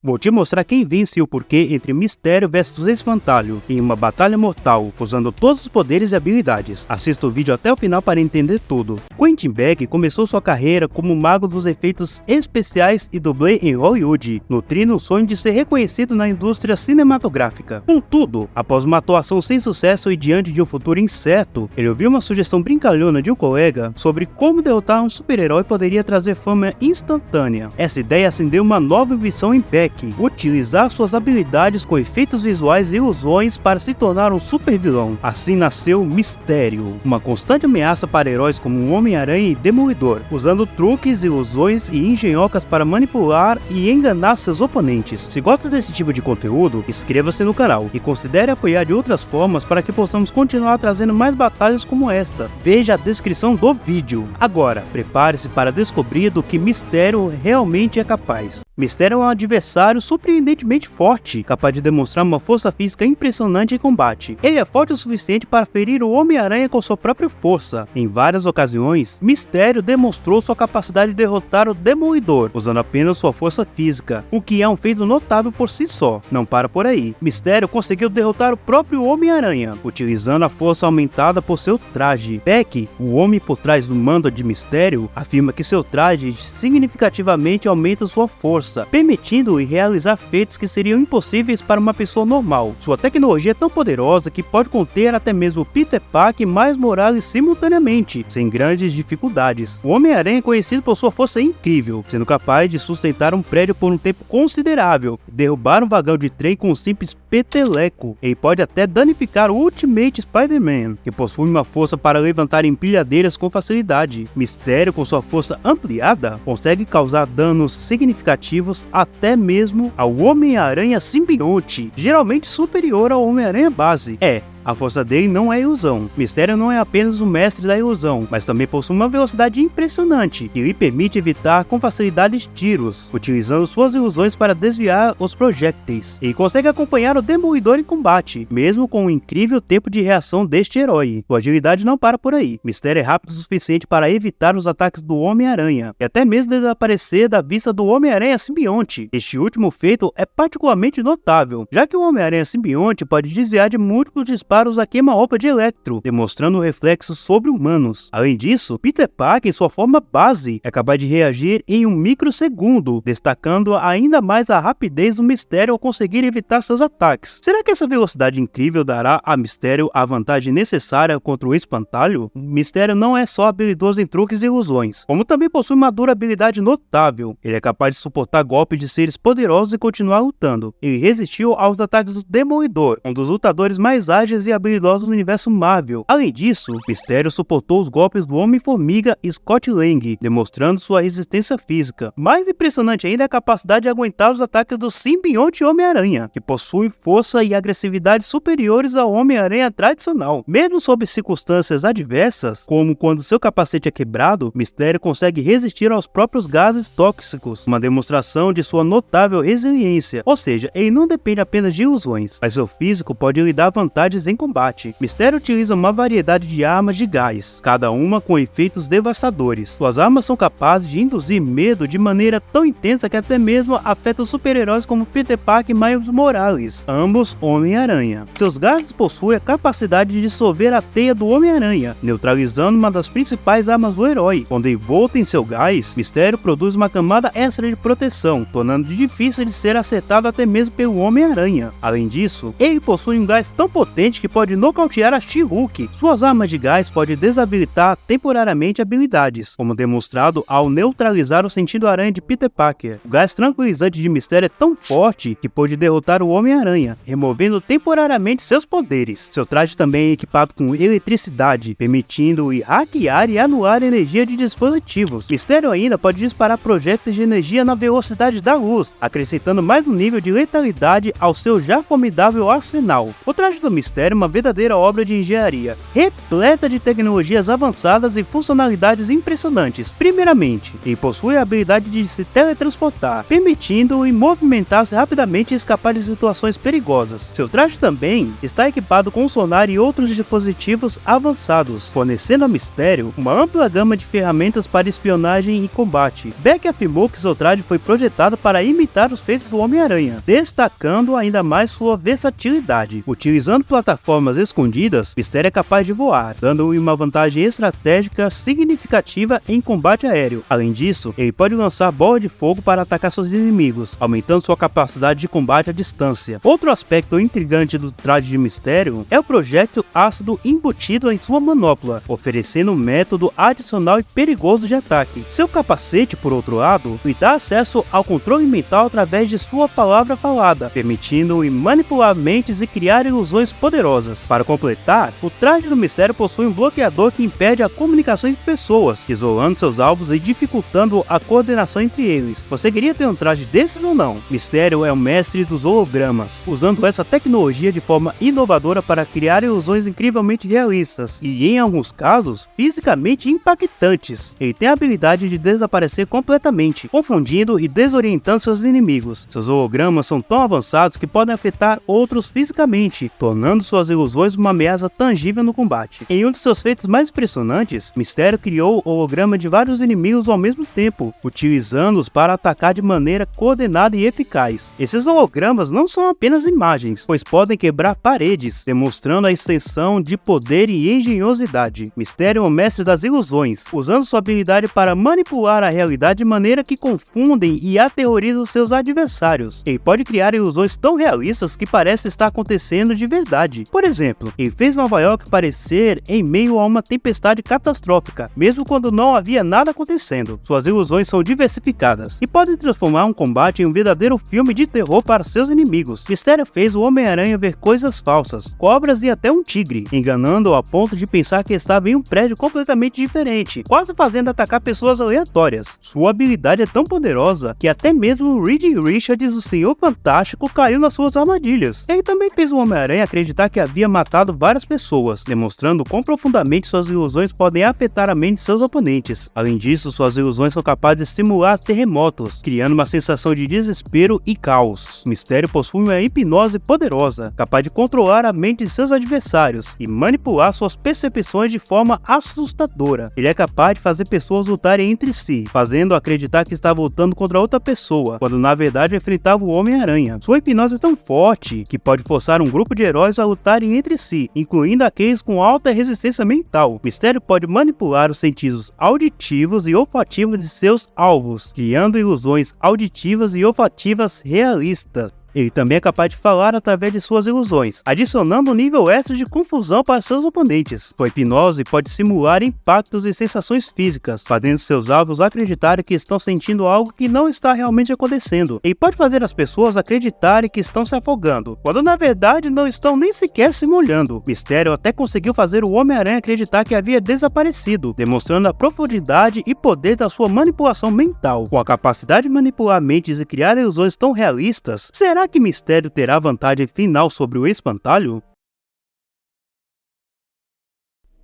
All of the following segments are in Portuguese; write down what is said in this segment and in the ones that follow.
Vou te mostrar quem vence e o porquê entre Mistério versus Espantalho em uma batalha mortal, usando todos os poderes e habilidades. Assista o vídeo até o final para entender tudo. Quentin Beck começou sua carreira como mago dos efeitos especiais e dublê em Hollywood, nutrindo o sonho de ser reconhecido na indústria cinematográfica. Contudo, após uma atuação sem sucesso e diante de um futuro incerto, ele ouviu uma sugestão brincalhona de um colega sobre como derrotar um super-herói poderia trazer fama instantânea. Essa ideia acendeu uma nova ambição em Beck: utilizar suas habilidades com efeitos visuais e ilusões para se tornar um super vilão. Assim nasceu Mistério, uma constante ameaça para heróis como o Homem-Aranha e Demolidor, usando truques, ilusões e engenhocas para manipular e enganar seus oponentes. Se gosta desse tipo de conteúdo, inscreva-se no canal e considere apoiar de outras formas para que possamos continuar trazendo mais batalhas como esta. Veja a descrição do vídeo. Agora, prepare-se para descobrir do que Mistério realmente é capaz. Mistério é um adversário surpreendentemente forte, capaz de demonstrar uma força física impressionante em combate. Ele é forte o suficiente para ferir o Homem-Aranha com sua própria força. Em várias ocasiões, Mistério demonstrou sua capacidade de derrotar o Demolidor, usando apenas sua força física, o que é um feito notável por si só. Não para por aí. Mistério conseguiu derrotar o próprio Homem-Aranha, utilizando a força aumentada por seu traje. Beck, o homem por trás do mando de Mistério, afirma que seu traje significativamente aumenta sua força, permitindo-lhe realizar feitos que seriam impossíveis para uma pessoa normal. Sua tecnologia é tão poderosa que pode conter até mesmo Peter Parker e Miles Morales simultaneamente, sem grandes dificuldades. O Homem-Aranha é conhecido por sua força incrível, sendo capaz de sustentar um prédio por um tempo considerável, derrubar um vagão de trem com um simples peteleco. Ele pode até danificar o Ultimate Spider-Man, que possui uma força para levantar empilhadeiras com facilidade. Mistério, com sua força ampliada, consegue causar danos significativos até mesmo ao Homem-Aranha simbionte, geralmente superior ao Homem-Aranha base. A força dele não é ilusão. Mistério não é apenas o mestre da ilusão, mas também possui uma velocidade impressionante, que lhe permite evitar com facilidade tiros, utilizando suas ilusões para desviar os projéteis. Ele consegue acompanhar o Demolidor em combate, mesmo com um incrível tempo de reação deste herói. Sua agilidade não para por aí. Mistério é rápido o suficiente para evitar os ataques do Homem-Aranha, e até mesmo desaparecer da vista do Homem-Aranha simbionte. Este último feito é particularmente notável, já que o Homem-Aranha simbionte pode desviar de múltiplos disparos a queima-roupa de Electro, demonstrando reflexos sobre-humanos. Além disso, Peter Parker, em sua forma base, é capaz de reagir em um microsegundo, destacando ainda mais a rapidez do Mistério ao conseguir evitar seus ataques. Será que essa velocidade incrível dará a Mistério a vantagem necessária contra o Espantalho? Mistério não é só habilidoso em truques e ilusões, como também possui uma durabilidade notável. Ele é capaz de suportar golpes de seres poderosos e continuar lutando. Ele resistiu aos ataques do Demolidor, um dos lutadores mais ágeis e habilidosos no universo Marvel. Além disso, Mistério suportou os golpes do Homem-Formiga e Scott Lang, demonstrando sua resistência física. Mais impressionante ainda é a capacidade de aguentar os ataques do simbionte Homem-Aranha, que possui força e agressividade superiores ao Homem-Aranha tradicional. Mesmo sob circunstâncias adversas, como quando seu capacete é quebrado, Mistério consegue resistir aos próprios gases tóxicos, uma demonstração de sua notável resiliência. Ou seja, ele não depende apenas de ilusões, mas seu físico pode lhe dar vantagens em combate. Mistério utiliza uma variedade de armas de gás, cada uma com efeitos devastadores. Suas armas são capazes de induzir medo de maneira tão intensa que até mesmo afetam super-heróis como Peter Parker e Miles Morales, ambos Homem-Aranha. Seus gases possuem a capacidade de dissolver a teia do Homem-Aranha, neutralizando uma das principais armas do herói. Quando envolto em seu gás, Mistério produz uma camada extra de proteção, tornando difícil de ser acertado até mesmo pelo Homem-Aranha. Além disso, ele possui um gás tão potente que pode nocautear a She-Hulk. Suas armas de gás podem desabilitar temporariamente habilidades, como demonstrado ao neutralizar o sentido-aranha de Peter Parker. O gás tranquilizante de Mistério é tão forte que pode derrotar o Homem-Aranha, removendo temporariamente seus poderes. Seu traje também é equipado com eletricidade, permitindo-lhe hackear e anular a energia de dispositivos. Mistério ainda pode disparar projéteis de energia na velocidade da luz, acrescentando mais um nível de letalidade ao seu já formidável arsenal. O traje do Mistério Mistério uma verdadeira obra de engenharia, repleta de tecnologias avançadas e funcionalidades impressionantes. Primeiramente, ele possui a habilidade de se teletransportar, permitindo-o movimentar-se rapidamente e escapar de situações perigosas. Seu traje também está equipado com um sonar e outros dispositivos avançados, fornecendo ao Mistério uma ampla gama de ferramentas para espionagem e combate. Beck afirmou que seu traje foi projetado para imitar os feitos do Homem-Aranha, destacando ainda mais sua versatilidade. Utilizando plataformas escondidas, Mistério é capaz de voar, dando-lhe uma vantagem estratégica significativa em combate aéreo. Além disso, ele pode lançar bola de fogo para atacar seus inimigos, aumentando sua capacidade de combate à distância. Outro aspecto intrigante do traje de Mistério é o projétil ácido embutido em sua manopla, oferecendo um método adicional e perigoso de ataque. Seu capacete, por outro lado, lhe dá acesso ao controle mental através de sua palavra falada, permitindo-lhe manipular mentes e criar ilusões poderosas. Para completar, o traje do Mistério possui um bloqueador que impede a comunicação entre pessoas, isolando seus alvos e dificultando a coordenação entre eles. Você queria ter um traje desses ou não? Mistério é o mestre dos hologramas, usando essa tecnologia de forma inovadora para criar ilusões incrivelmente realistas e, em alguns casos, fisicamente impactantes. Ele tem a habilidade de desaparecer completamente, confundindo e desorientando seus inimigos. Seus hologramas são tão avançados que podem afetar outros fisicamente, tornando suas ilusões uma ameaça tangível no combate. Em um de seus feitos mais impressionantes, Mistério criou o holograma de vários inimigos ao mesmo tempo, utilizando-os para atacar de maneira coordenada e eficaz. Esses hologramas não são apenas imagens, pois podem quebrar paredes, demonstrando a extensão de poder e engenhosidade. Mistério é o mestre das ilusões, usando sua habilidade para manipular a realidade de maneira que confundem e aterrorizam seus adversários. Ele pode criar ilusões tão realistas que parece estar acontecendo de verdade. Por exemplo, ele fez Nova York parecer em meio a uma tempestade catastrófica, mesmo quando não havia nada acontecendo. Suas ilusões são diversificadas e podem transformar um combate em um verdadeiro filme de terror para seus inimigos. Mistério fez o Homem-Aranha ver coisas falsas, cobras e até um tigre, enganando-o a ponto de pensar que estava em um prédio completamente diferente, quase fazendo atacar pessoas aleatórias. Sua habilidade é tão poderosa que até mesmo Reed Richards, o Senhor Fantástico, caiu nas suas armadilhas. Ele também fez o Homem-Aranha acreditar que havia matado várias pessoas, demonstrando quão profundamente suas ilusões podem afetar a mente de seus oponentes. Além disso, suas ilusões são capazes de simular terremotos, criando uma sensação de desespero e caos. Mistério possui uma hipnose poderosa, capaz de controlar a mente de seus adversários e manipular suas percepções de forma assustadora. Ele é capaz de fazer pessoas lutarem entre si, fazendo acreditar que estava lutando contra outra pessoa, quando na verdade enfrentava o Homem-Aranha. Sua hipnose é tão forte que pode forçar um grupo de heróis a lutarem entre si, incluindo aqueles com alta resistência mental. Mistério pode manipular os sentidos auditivos e olfativos de seus alvos, criando ilusões auditivas e olfativas realistas. Ele também é capaz de falar através de suas ilusões, adicionando um nível extra de confusão para seus oponentes. Sua hipnose pode simular impactos e sensações físicas, fazendo seus alvos acreditarem que estão sentindo algo que não está realmente acontecendo. Ele pode fazer as pessoas acreditarem que estão se afogando, quando na verdade não estão nem sequer se molhando. Mistério até conseguiu fazer o Homem-Aranha acreditar que havia desaparecido, demonstrando a profundidade e poder da sua manipulação mental. Com a capacidade de manipular mentes e criar ilusões tão realistas, será que Mistério terá vantagem final sobre o Espantalho?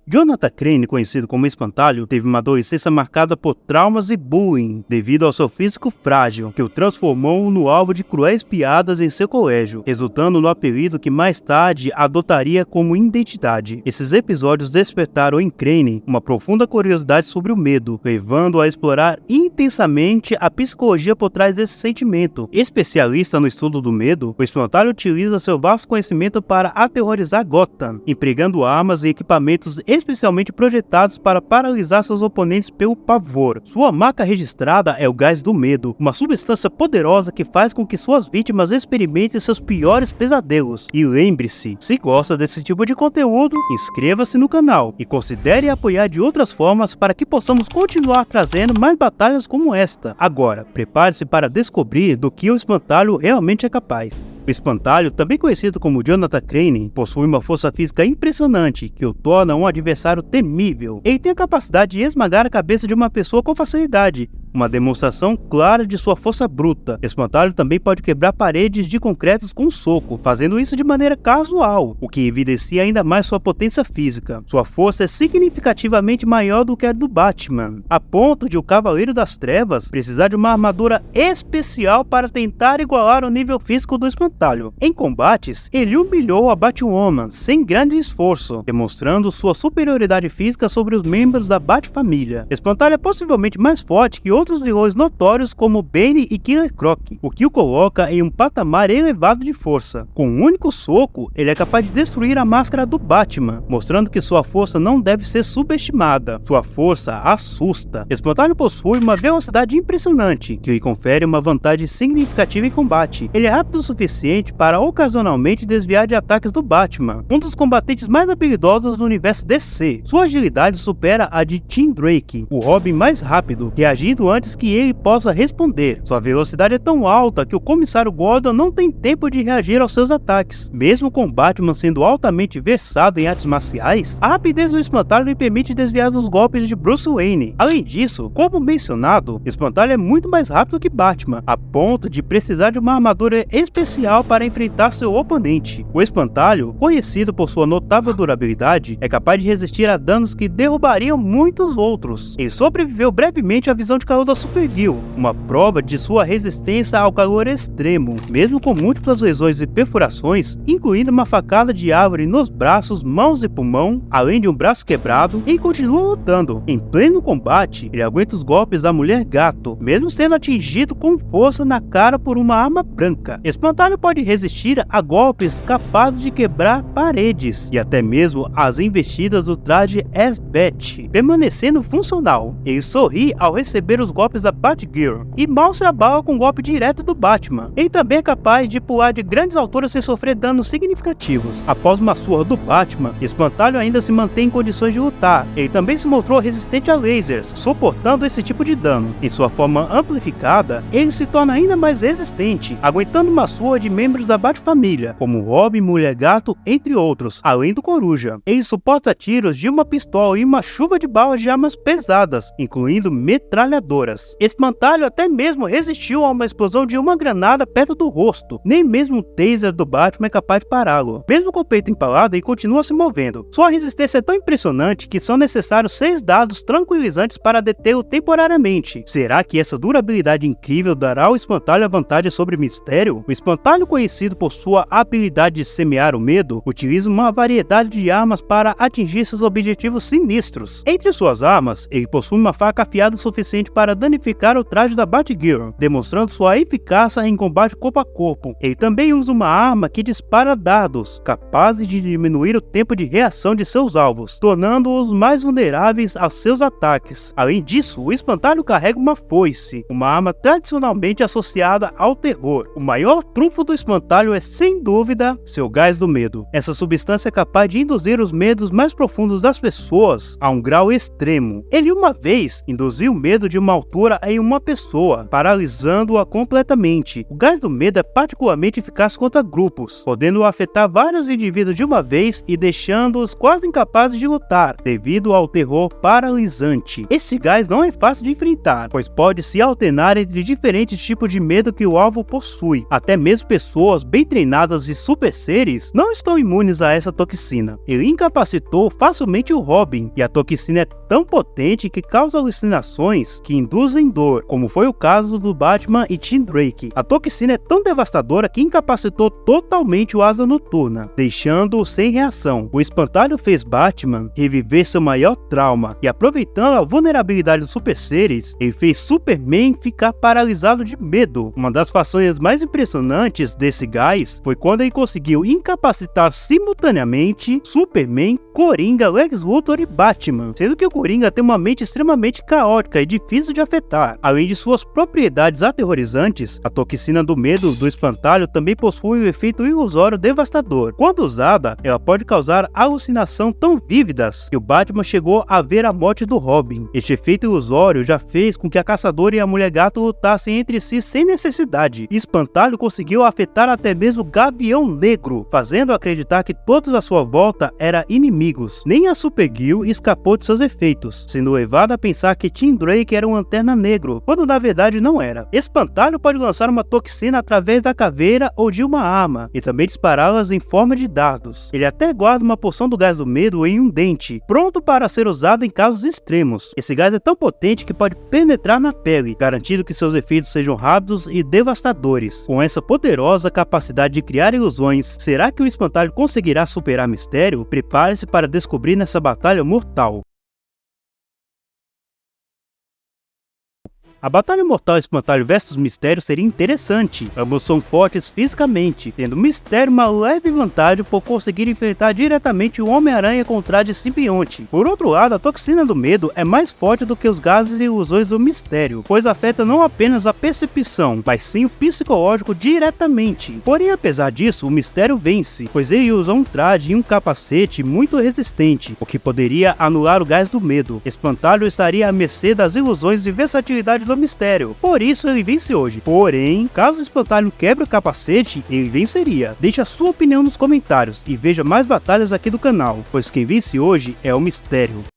Jonathan Crane, conhecido como Espantalho, teve uma adolescência marcada por traumas e bullying, devido ao seu físico frágil, que o transformou no alvo de cruéis piadas em seu colégio, resultando no apelido que mais tarde adotaria como identidade. Esses episódios despertaram em Crane uma profunda curiosidade sobre o medo, levando-o a explorar intensamente a psicologia por trás desse sentimento. Especialista no estudo do medo, o Espantalho utiliza seu vasto conhecimento para aterrorizar Gotham, empregando armas e equipamentos especialmente projetados para paralisar seus oponentes pelo pavor. Sua marca registrada é o gás do medo, uma substância poderosa que faz com que suas vítimas experimentem seus piores pesadelos. E lembre-se, se gosta desse tipo de conteúdo, inscreva-se no canal e considere apoiar de outras formas para que possamos continuar trazendo mais batalhas como esta. Agora, prepare-se para descobrir do que o Espantalho realmente é capaz. O Espantalho, também conhecido como Jonathan Crane, possui uma força física impressionante que o torna um adversário temível. Ele tem a capacidade de esmagar a cabeça de uma pessoa com facilidade, uma demonstração clara de sua força bruta. Espantalho também pode quebrar paredes de concretos com um soco, fazendo isso de maneira casual, o que evidencia ainda mais sua potência física. Sua força é significativamente maior do que a do Batman, a ponto de o Cavaleiro das Trevas precisar de uma armadura especial para tentar igualar o nível físico do Espantalho. Em combates, ele humilhou a Batwoman sem grande esforço, demonstrando sua superioridade física sobre os membros da Bat-família. Espantalho é possivelmente mais forte que outros vilões notórios como Bane e Killer Croc, o que o coloca em um patamar elevado de força. Com um único soco, ele é capaz de destruir a máscara do Batman, mostrando que sua força não deve ser subestimada. Sua força assusta. Espantalho possui uma velocidade impressionante, que lhe confere uma vantagem significativa em combate. Ele é rápido o suficiente para ocasionalmente desviar de ataques do Batman, um dos combatentes mais habilidosos do universo DC. Sua agilidade supera a de Tim Drake, o Robin mais rápido, reagindo antes que ele possa responder. Sua velocidade é tão alta que o comissário Gordon não tem tempo de reagir aos seus ataques. Mesmo com Batman sendo altamente versado em artes marciais, a rapidez do Espantalho lhe permite desviar dos golpes de Bruce Wayne. Além disso, como mencionado, Espantalho é muito mais rápido que Batman, a ponto de precisar de uma armadura especial para enfrentar seu oponente. O Espantalho, conhecido por sua notável durabilidade, é capaz de resistir a danos que derrubariam muitos outros. Ele sobreviveu brevemente à visão de calor da Supergirl, uma prova de sua resistência ao calor extremo, mesmo com múltiplas lesões e perfurações, incluindo uma facada de árvore nos braços, mãos e pulmão, além de um braço quebrado, e continua lutando. Em pleno combate, ele aguenta os golpes da Mulher Gato, mesmo sendo atingido com força na cara por uma arma branca. Espantalho pode resistir a golpes capazes de quebrar paredes e até mesmo as investidas do traje Asbeth, permanecendo funcional. Ele sorri ao receber os golpes da Batgirl e mal se abala com o golpe direto do Batman. Ele também é capaz de pular de grandes alturas sem sofrer danos significativos. Após uma surra do Batman, Espantalho ainda se mantém em condições de lutar. Ele também se mostrou resistente a lasers, suportando esse tipo de dano. Em sua forma amplificada, ele se torna ainda mais resistente, aguentando uma surra de membros da Bat-família, como Robin, Mulher Gato, entre outros, além do Coruja. Ele suporta tiros de uma pistola e uma chuva de balas de armas pesadas, incluindo metralhadoras. Espantalho até mesmo resistiu a uma explosão de uma granada perto do rosto. Nem mesmo o taser do Batman é capaz de pará-lo. Mesmo com o peito empalado, ele continua se movendo. Sua resistência é tão impressionante que são necessários 6 dados tranquilizantes para detê-lo temporariamente. Será que essa durabilidade incrível dará ao Espantalho a vantagem sobre Mistério? O Espantalho, conhecido por sua habilidade de semear o medo, utiliza uma variedade de armas para atingir seus objetivos sinistros. Entre suas armas, ele possui uma faca afiada o suficiente para danificar o traje da Batgirl, demonstrando sua eficácia em combate corpo a corpo. Ele também usa uma arma que dispara dardos, capazes de diminuir o tempo de reação de seus alvos, tornando-os mais vulneráveis aos seus ataques. Além disso, o Espantalho carrega uma foice, uma arma tradicionalmente associada ao terror. O maior trunfo do Espantalho é, sem dúvida, seu gás do medo. Essa substância é capaz de induzir os medos mais profundos das pessoas a um grau extremo. Ele uma vez induziu o medo de uma altura em uma pessoa, paralisando-a completamente. O gás do medo é particularmente eficaz contra grupos, podendo afetar vários indivíduos de uma vez e deixando-os quase incapazes de lutar, devido ao terror paralisante. Esse gás não é fácil de enfrentar, pois pode se alternar entre diferentes tipos de medo que o alvo possui. Até mesmo pessoas bem treinadas e super seres não estão imunes a essa toxina. Ele incapacitou facilmente o Robin, e a toxina é tão potente que causa alucinações que induzem dor, como foi o caso do Batman e Tim Drake. A toxina é tão devastadora que incapacitou totalmente o Asa Noturna, deixando-o sem reação. O Espantalho fez Batman reviver seu maior trauma, e aproveitando a vulnerabilidade dos super seres, ele fez Superman ficar paralisado de medo. Uma das façanhas mais impressionantes desse gás foi quando ele conseguiu incapacitar simultaneamente Superman, Coringa, Lex Luthor e Batman, sendo que o Coringa tem uma mente extremamente caótica e difícil de afetar. Além de suas propriedades aterrorizantes, a toxina do medo do Espantalho também possui um efeito ilusório devastador. Quando usada, ela pode causar alucinação tão vívidas que o Batman chegou a ver a morte do Robin. Este efeito ilusório já fez com que a Caçadora e a Mulher Gato lutassem entre si sem necessidade. Espantalho conseguiu afetar até mesmo Gavião Negro, fazendo acreditar que todos à sua volta eram inimigos. Nem a Supergirl escapou de seus efeitos, sendo levada a pensar que Tim Drake era uma Lanterna Negro, quando na verdade não era. Espantalho pode lançar uma toxina através da caveira ou de uma arma, e também dispará-las em forma de dardos. Ele até guarda uma porção do gás do medo em um dente, pronto para ser usado em casos extremos. Esse gás é tão potente que pode penetrar na pele, garantindo que seus efeitos sejam rápidos e devastadores. Com essa poderosa capacidade de criar ilusões, será que o Espantalho conseguirá superar Mistério? Prepare-se para descobrir nessa batalha mortal. A batalha mortal Espantalho vs Mistério seria interessante. Ambos são fortes fisicamente, tendo Mistério uma leve vantagem por conseguir enfrentar diretamente o Homem-Aranha com o traje simbionte. Por outro lado, a toxina do medo é mais forte do que os gases e ilusões do Mistério, pois afeta não apenas a percepção, mas sim o psicológico diretamente. Porém, apesar disso, o Mistério vence, pois ele usa um traje e um capacete muito resistente, o que poderia anular o gás do medo. Espantalho estaria à mercê das ilusões e versatilidade do Mistério, por isso ele vence hoje. Porém, caso o Espantalho quebre o capacete, ele venceria. Deixe a sua opinião nos comentários e veja mais batalhas aqui do canal, pois quem vence hoje é o Mistério.